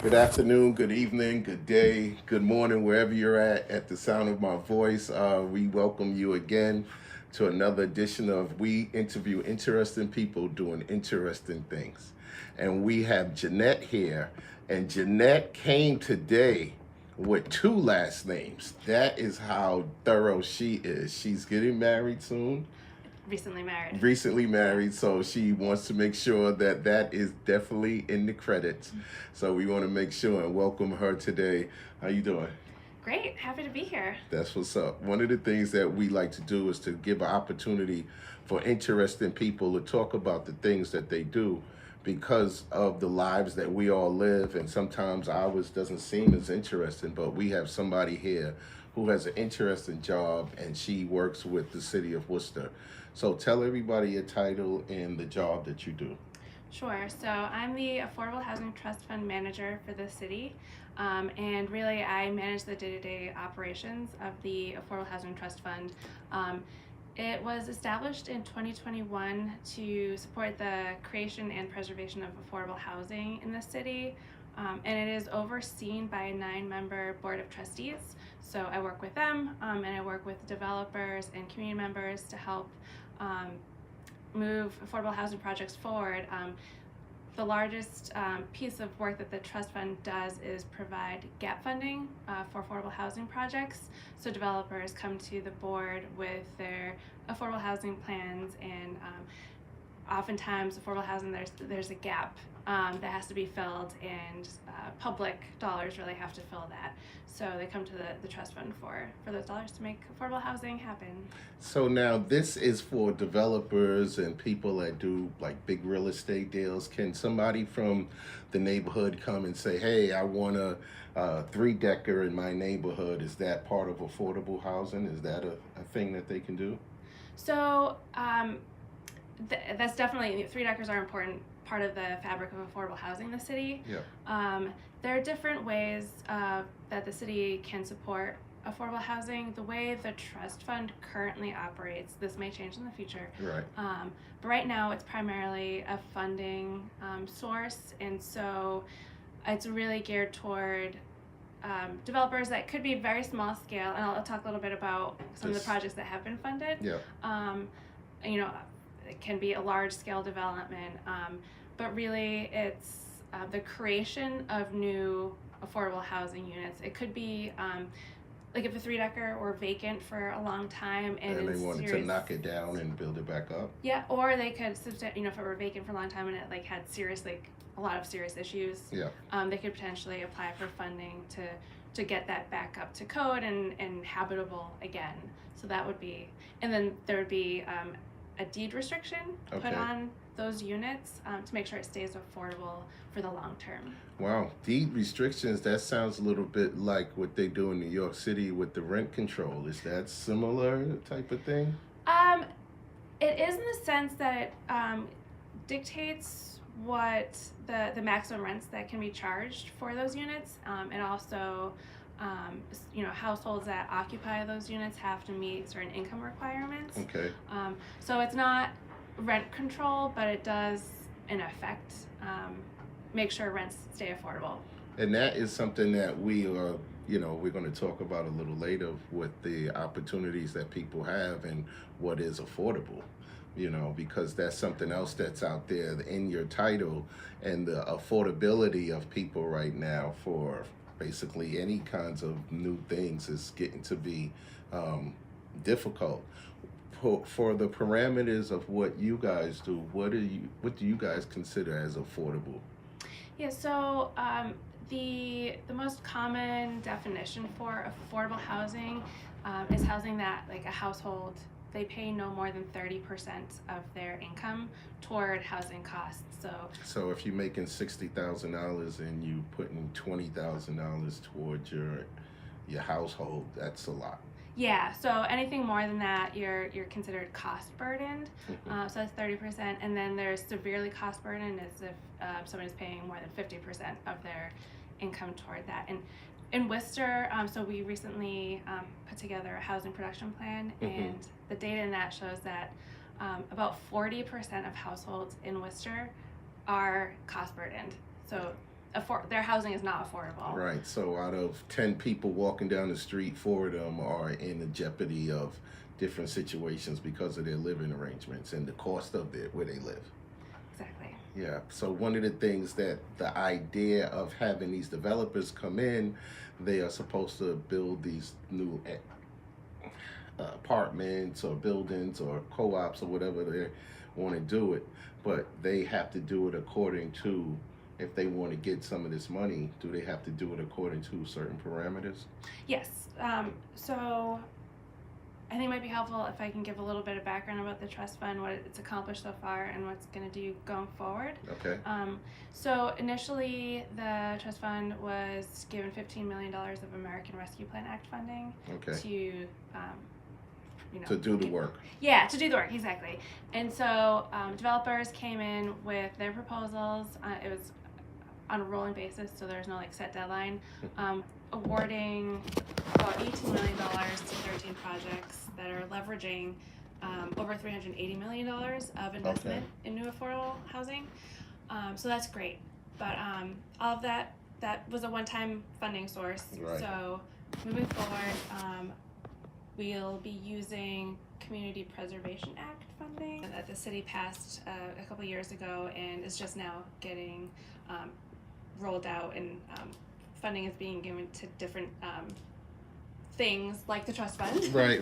Good afternoon, good evening, good day, good morning, wherever you're at the sound of my voice. We welcome you again to another edition of We Interview Interesting People Doing Interesting Things. And we have Jeanette here, and Jeanette came today with two last names. That is how thorough she is. She's getting married soon, Recently married. recently married, so she wants to make sure that that is definitely in the credits. So we want to make sure and welcome her today. How you doing? Great, happy to be here. That's what's up. One of the things that we like to do is to give an opportunity for interesting people to talk about the things that they do because of the lives that we all live, and sometimes ours doesn't seem as interesting, but we have somebody here who has an interesting job, and she works with the city of Worcester. So tell everybody your title and the job that you do. Sure, so I'm the Affordable Housing Trust Fund Manager for the city, and really I manage the day-to-day operations of the Affordable Housing Trust Fund. It was established in 2021 to support the creation and preservation of affordable housing in the city, and it is overseen by a 9-member board of trustees. So I work with them, and I work with developers and community members to help um, move affordable housing projects forward. The largest piece of work that the trust fund does is provide gap funding for affordable housing projects. So developers come to the board with their affordable housing plans, and oftentimes affordable housing, there's a gap that has to be filled, and public dollars really have to fill that. So they come to the trust fund for those dollars to make affordable housing happen. So now this is for developers and people that do like big real estate deals. Can somebody from the neighborhood come and say, "Hey, I want a three-decker in my neighborhood"? Is that part of affordable housing? Is that a thing that they can do? So that's definitely, 3 deckers are an important part of the fabric of affordable housing in the city. Yeah. There are different ways that the city can support affordable housing. The way the trust fund currently operates, this may change in the future. Right. But right now it's primarily a funding source, and so it's really geared toward developers that could be very small scale, and I'll talk a little bit about some of the projects that have been funded. Yeah. You know, it can be a large scale development, but really it's the creation of new affordable housing units. It could be like if a 3-decker or vacant for a long time, and they wanted to knock it down and build it back up. Yeah, or they could, if it were vacant for a long time and it had a lot of serious issues. Yeah. They could potentially apply for funding to get that back up to code and habitable again. So that would be, and then there would be a deed restriction put on those units to make sure it stays affordable for the long term. Wow, deed restrictions, that sounds a little bit like what they do in New York City with the rent control. Is that similar type of thing? It is in the sense that it dictates what the maximum rents that can be charged for those units, and also households that occupy those units have to meet certain income requirements. Okay. So it's not rent control, but it does in effect make sure rents stay affordable. And that is something that we are, we're going to talk about a little later with the opportunities that people have and what is affordable, because that's something else that's out there in your title, and the affordability of people right now for basically any kinds of new things is getting to be difficult. For the parameters of what you guys do, what do you guys consider as affordable? Yeah, so the most common definition for affordable housing is housing that, like a household, they pay no more than 30% of their income toward housing costs. So if you're making $60,000 and you putting $20,000 towards your household, that's a lot. Yeah, so anything more than that, you're considered cost burdened. So that's 30%, and then there's severely cost burdened as if somebody's paying more than 50% of their income toward that. And in Worcester, so we recently put together a housing production plan, and the data in that shows that about 40% of households in Worcester are cost burdened. So their housing is not affordable. Right. So out of 10 people walking down the street, 4 of them are in the jeopardy of different situations because of their living arrangements and the cost of where they live. Exactly. Yeah. So one of the things that the idea of having these developers come in, they are supposed to build these new apartments or buildings or co-ops or whatever they want to do it, but they have to do it according to, if they want to get some of this money, do they have to do it according to certain parameters? Yes. So I think it might be helpful if I can give a little bit of background about the trust fund, what it's accomplished so far, and what's going to do going forward. Okay. So initially, the trust fund was given $15 million of American Rescue Plan Act funding Okay. to, To do the work. Yeah, to do the work, exactly. And so developers came in with their proposals. It was on a rolling basis, so there's no like set deadline. Awarding about $18 million to 13 projects that are leveraging over $380 million of investment in new affordable housing. So that's great. But all of that was a one-time funding source. Right. So moving forward, we'll be using Community Preservation Act funding that the city passed a couple years ago and is just now getting rolled out, and funding is being given to different things like the trust fund. Right.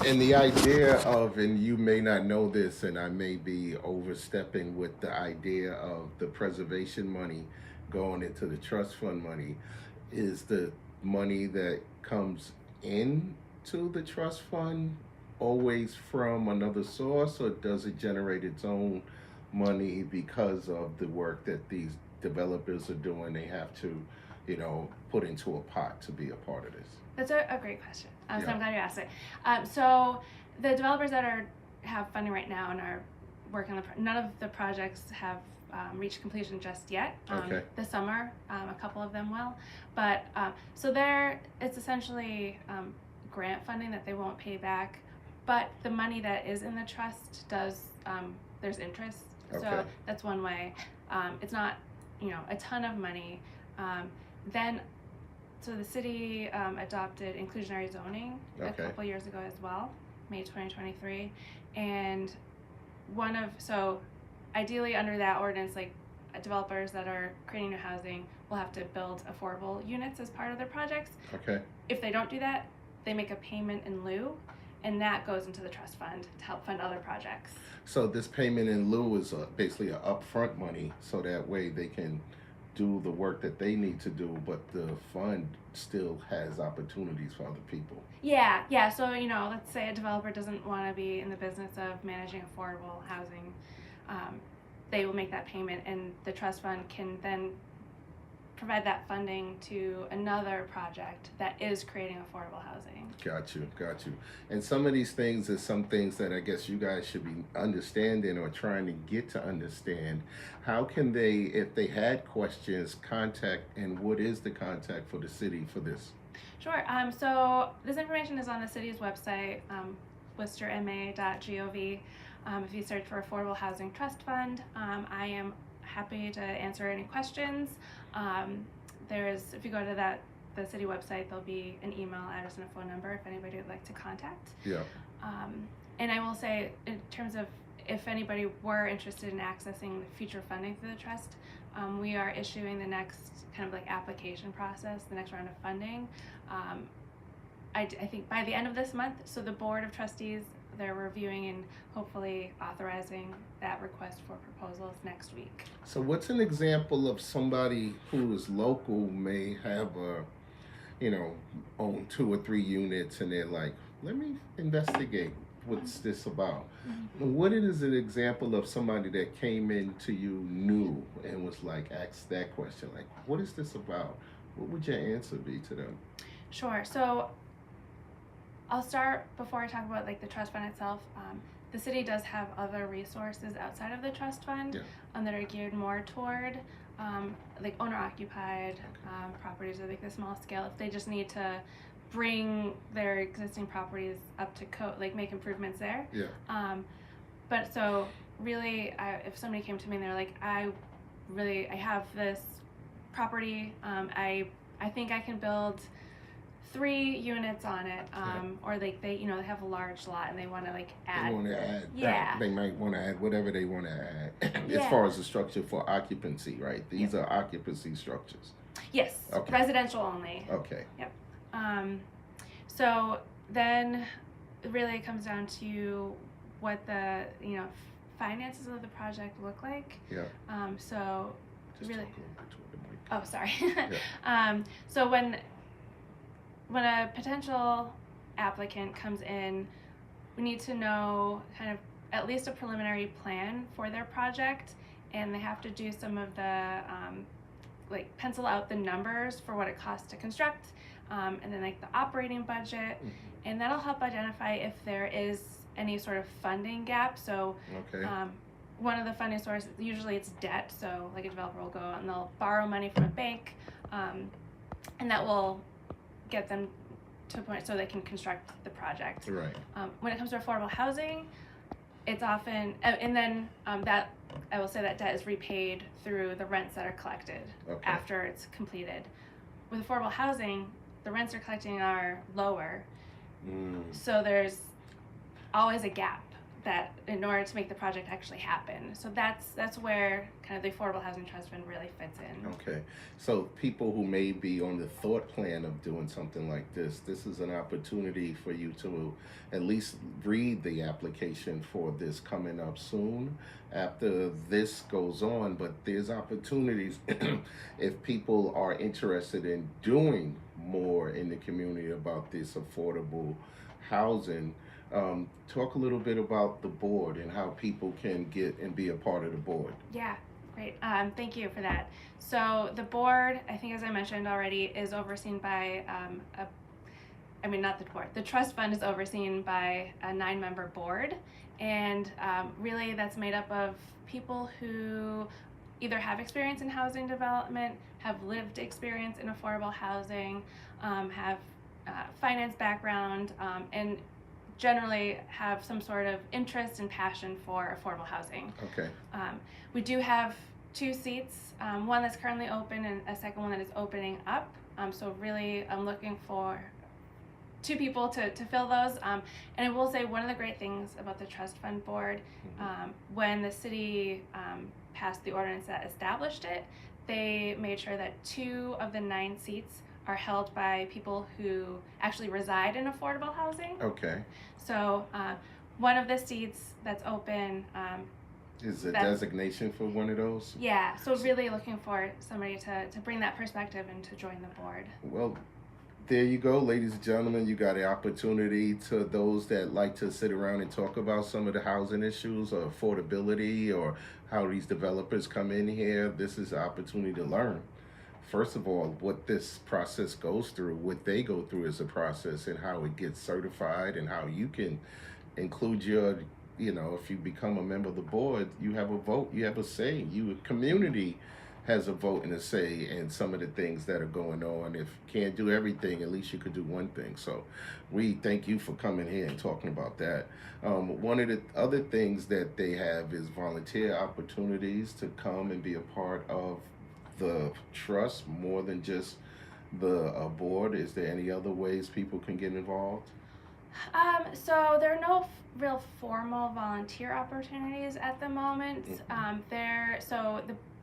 And the idea of, and you may not know this, and I may be overstepping with the idea of the preservation money going into the trust fund money, is the money that comes in to the trust fund always from another source, or does it generate its own money because of the work that these developers are doing? They have to, put into a pot to be a part of this. That's a great question. So I'm glad you asked it. So the developers that have funding right now and are working on none of the projects have reached completion just yet. This summer, a couple of them will, but so it's essentially grant funding that they won't pay back, but the money that is in the trust does, there's interest. So that's one way. It's not, a ton of money. So the city adopted inclusionary zoning a couple years ago as well, May 2023, and so ideally under that ordinance, like developers that are creating new housing will have to build affordable units as part of their projects. If they don't do that, they make a payment in lieu, and that goes into the trust fund to help fund other projects. So this payment in lieu is basically an upfront money, so that way they can do the work that they need to do, but the fund still has opportunities for other people. Yeah. So, let's say a developer doesn't want to be in the business of managing affordable housing. They will make that payment, and the trust fund can then provide that funding to another project that is creating affordable housing. Got you. And some of these things are some things that I guess you guys should be understanding or trying to get to understand. How can they, if they had questions, contact, and what is the contact for the city for this? Sure. So this information is on the city's website, worcesterma.gov. If you search for Affordable Housing Trust Fund, I am happy to answer any questions. If you go to the city website, there'll be an email address and a phone number if anybody would like to contact. And I will say, in terms of if anybody were interested in accessing the future funding through the trust, we are issuing the next kind of like application process, the next round of funding. I think by the end of this month, so the Board of Trustees, they're reviewing and hopefully authorizing that request for proposals next week. So what's an example of somebody who is local, may have own 2 or 3 units, and they're like, let me investigate what's this about? What is an example of somebody that came in to you new and was like, asked that question, like, what is this about? What would your answer be to them? Sure. So I'll start before I talk about like the trust fund itself. The city does have other resources outside of the trust fund that are geared more toward like owner-occupied properties or like the small scale. If they just need to bring their existing properties up to code, like make improvements there. But so really, if somebody came to me and they're like, I have this property. I think I can build 3 units on it, or like they have a large lot and they want to like add. They want to add. Yeah. Right. They might want to add whatever they want to add. As Yeah. far as the structure for occupancy, right? These Yep. are occupancy structures. Yes. Okay. Residential only. Okay. Yep. So then, really, it comes down to what the finances of the project look like. Yeah. So Just really. talk a little bit toward the mic. Oh, sorry. Yeah. So when a potential applicant comes in, we need to know kind of at least a preliminary plan for their project, and they have to do some of the like pencil out the numbers for what it costs to construct, and then like the operating budget, and that'll help identify if there is any sort of funding gap. So Okay. one of the funding sources, usually it's debt, so like a developer will go out and they'll borrow money from a bank, and that will get them to a point so they can construct the project. Right. When it comes to affordable housing, it's often, and then that, I will say that debt is repaid through the rents that are collected Okay. after it's completed. With affordable housing, the rents they're collecting are lower, so there's always a gap that in order to make the project actually happen. So that's where kind of the Affordable Housing Trust Fund really fits in. Okay. So people who may be on the thought plan of doing something like this is an opportunity for you to at least read the application for this coming up soon after this goes on. But there's opportunities if people are interested in doing more in the community about this affordable housing. Talk a little bit about the board and how people can get and be a part of the board. Yeah, great. Thank you for that. So the board, I think as I mentioned already, is overseen by not the board. The trust fund is overseen by a 9-member board, and really that's made up of people who either have experience in housing development, have lived experience in affordable housing, have finance background, and generally have some sort of interest and passion for affordable housing. Okay. We do have 2 seats, one that's currently open and a second one that is opening up. So really I'm looking for 2 people to fill those. And I will say one of the great things about the trust fund board, when the city passed the ordinance that established it, they made sure that 2 of the 9 seats are held by people who actually reside in affordable housing. Okay. So one of the seats that's open. Is a designation for one of those? Yeah, so really looking for somebody to bring that perspective and to join the board. Well, there you go, ladies and gentlemen. You got the opportunity to those that like to sit around and talk about some of the housing issues or affordability or how these developers come in here. This is an opportunity to learn. First of all, what this process goes through, what they go through as a process, and how it gets certified, and how you can include your, if you become a member of the board, you have a vote, you have a say. Your community has a vote and a say in some of the things that are going on. If you can't do everything, at least you could do one thing. So we thank you for coming here and talking about that. One of the other things that they have is volunteer opportunities to come and be a part of the trust more than just the board. Is there any other ways people can get involved? So there are no real formal volunteer opportunities at the moment.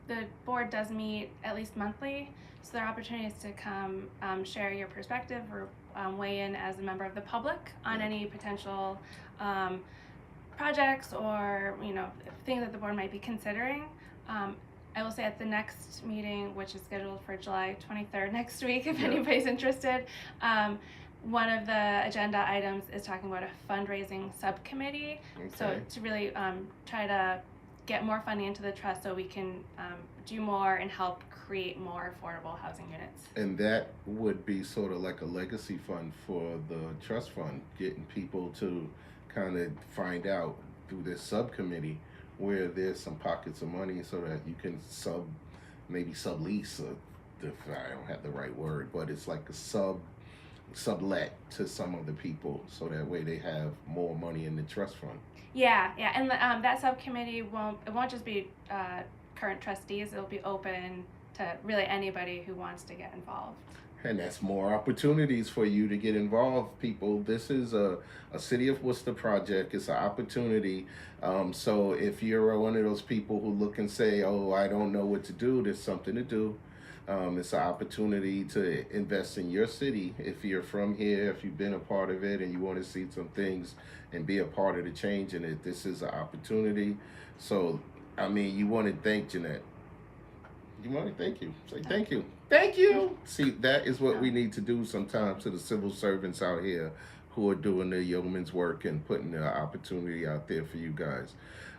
The board does meet at least monthly, so there are opportunities to come share your perspective or weigh in as a member of the public on any potential projects or things that the board might be considering. I will say at the next meeting, which is scheduled for July 23rd next week, if anybody's interested, one of the agenda items is talking about a fundraising subcommittee. Okay. So to really try to get more funding into the trust so we can do more and help create more affordable housing units. And that would be sort of like a legacy fund for the trust fund, getting people to kind of find out through this subcommittee where there's some pockets of money so that you can maybe sublease, if I don't have the right word, but it's like a sublet to some of the people so that way they have more money in the trust fund. Yeah, and that subcommittee won't just be current trustees. It'll be open to to really anybody who wants to get involved. And that's more opportunities for you to get involved, people. This is a City of Worcester project. It's an opportunity. So if you're one of those people who look and say, oh, I don't know what to do, there's something to do. It's an opportunity to invest in your city. If you're from here, if you've been a part of it and you want to see some things and be a part of the change in it, this is an opportunity. So, I mean, you want to thank Jeanette. You want to thank you. Say thank you. Thank you. See, that is what we need to do sometimes to the civil servants out here who are doing the yeoman's work and putting the opportunity out there for you guys.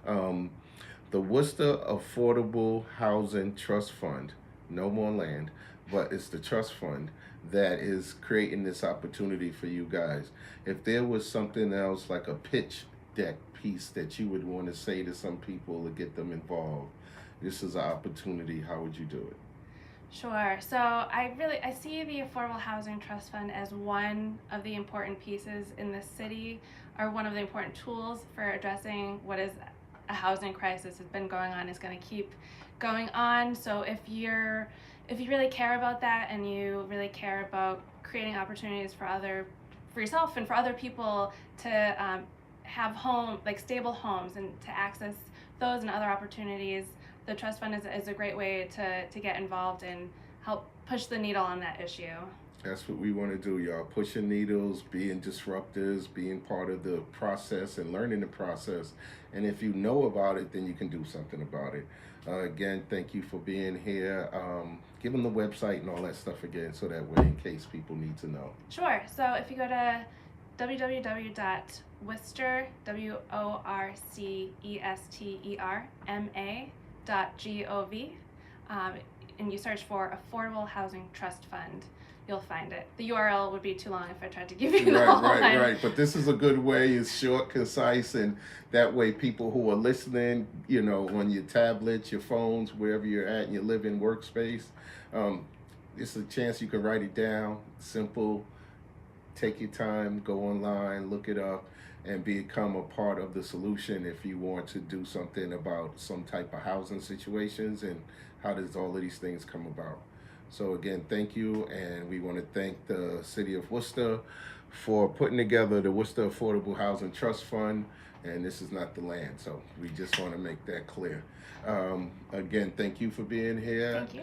The Worcester Affordable Housing Trust Fund, no more land, but it's the trust fund that is creating this opportunity for you guys. If there was something else like a pitch deck piece that you would want to say to some people to get them involved, this is an opportunity. How would you do it? Sure. So I see the Affordable Housing Trust Fund as one of the important pieces in the city, or one of the important tools for addressing what is a housing crisis has been going on, is going to keep going on. So if you really care about that, and you really care about creating opportunities for yourself and for other people to have stable homes and to access those and other opportunities, the trust fund is a great way to get involved and help push the needle on that issue. That's what we want to do, y'all. Pushing needles, being disruptors, being part of the process and learning the process. And if you know about it, then you can do something about it. Again, thank you for being here. Give them the website and all that stuff again, so that way, in case people need to know. Sure. So if you go to www.worcester, WORCESTERMA.gov, and you search for Affordable Housing Trust Fund, you'll find it. The URL would be too long if I tried to give you the whole line. Right. But this is a good way. It's short, concise, and that way people who are listening, on your tablets, your phones, wherever you're at in your living workspace, it's a chance you can write it down. Simple. Take your time, go online, look it up, and become a part of the solution if you want to do something about some type of housing situations and how does all of these things come about. So again, thank you, and we want to thank the City of Worcester for putting together the Worcester Affordable Housing Trust Fund, and this is not the land, so we just want to make that clear. Again, thank you for being here. Thank you.